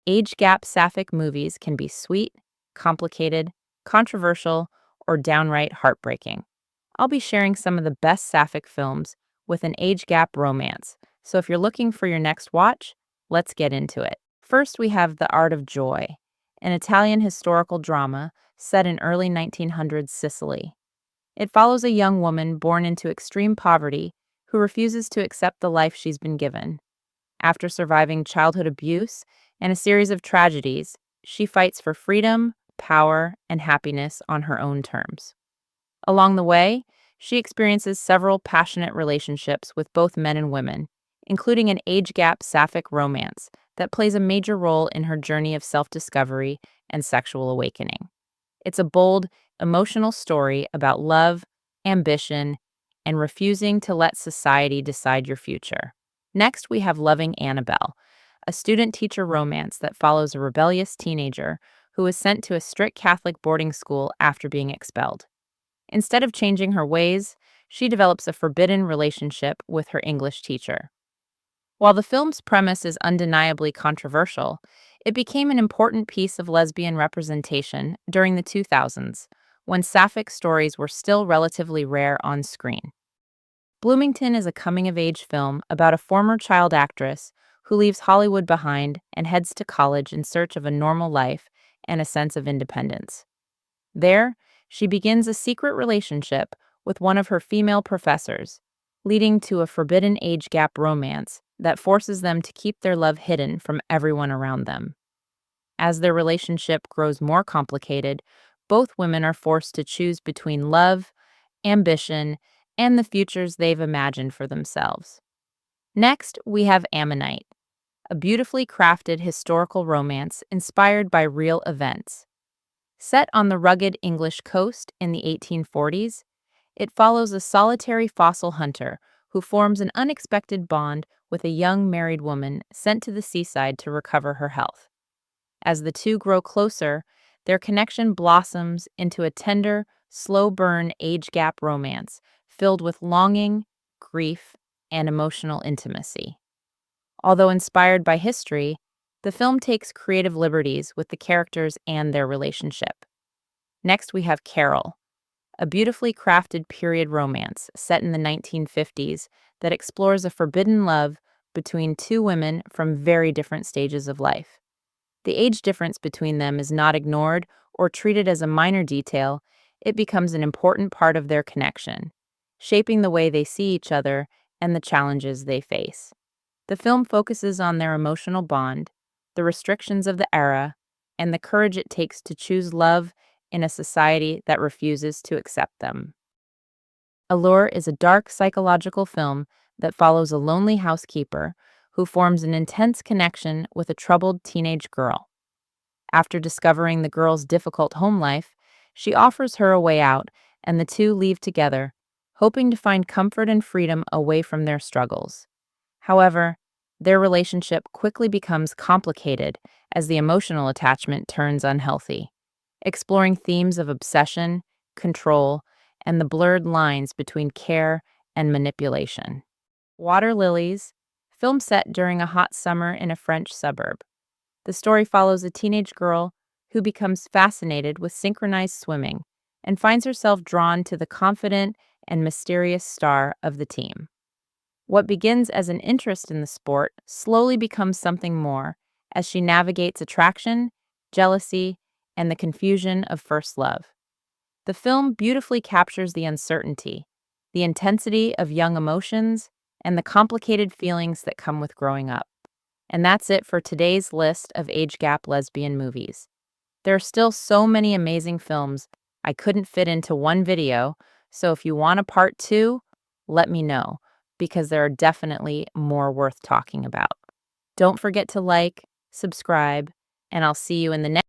Age Gap Sapphic movies can be sweet, complicated, controversial, or downright heartbreaking. I'll be sharing some of the best Sapphic films with an age gap romance. So if you're looking for your next watch, let's get into it. First, we have The Art of Joy, an Italian historical drama set in early 1900s Sicily. It follows a young woman born into extreme poverty who refuses to accept the life she's been given. After surviving childhood abuse and a series of tragedies, she fights for freedom, power, and happiness on her own terms. Along the way, she experiences several passionate relationships with both men and women, including an age gap sapphic romance that plays a major role in her journey of self discovery and sexual awakening. It's a bold, emotional story about love, ambition, and refusing to let society decide your future. Next, we have Loving Annabelle, a student teacher romance that follows a rebellious teenager who is sent to a strict Catholic boarding school after being expelled. Instead of changing her ways, she develops a forbidden relationship with her English teacher. While the film's premise is undeniably controversial, it became an important piece of lesbian representation during the 2000s, when sapphic stories were still relatively rare on screen. Bloomington is a coming-of-age film about a former child actress who leaves Hollywood behind and heads to college in search of a normal life and a sense of independence. There, she begins a secret relationship with one of her female professors, leading to a forbidden age gap romance that forces them to keep their love hidden from everyone around them. As their relationship grows more complicated, both women are forced to choose between love, ambition, and the futures they've imagined for themselves. Next, we have Ammonite, a beautifully crafted historical romance inspired by real events. Set on the rugged English coast in the 1840s, it follows a solitary fossil hunter who forms an unexpected bond with a young married woman sent to the seaside to recover her health. As the two grow closer, their connection blossoms into a tender, slow burn age gap romance filled with longing, grief, and emotional intimacy. Although inspired by history, the film takes creative liberties with the characters and their relationship. Next, we have Carol, a beautifully crafted period romance set in the 1950s that explores a forbidden love between two women from very different stages of life. The age difference between them is not ignored or treated as a minor detail, it becomes an important part of their connection, shaping the way they see each other and the challenges they face. The film focuses on their emotional bond, the restrictions of the era, and the courage it takes to choose love in a society that refuses to accept them. Allure is a dark psychological film that follows a lonely housekeeper who forms an intense connection with a troubled teenage girl. After discovering the girl's difficult home life, she offers her a way out, and the two leave together, hoping to find comfort and freedom away from their struggles. However, their relationship quickly becomes complicated as the emotional attachment turns unhealthy, exploring themes of obsession, control, and the blurred lines between care and manipulation. Water Lilies, film set during a hot summer in a French suburb. The story follows a teenage girl who becomes fascinated with synchronized swimming and finds herself drawn to the confident and mysterious star of the team. What begins as an interest in the sport slowly becomes something more as she navigates attraction, jealousy, and the confusion of first love. The film beautifully captures the uncertainty, the intensity of young emotions, and the complicated feelings that come with growing up. And that's it for today's list of age gap lesbian movies. There are still so many amazing films I couldn't fit into one video, so if you want a part two, let me know, because there are definitely more worth talking about. Don't forget to like, subscribe, and I'll see you in the next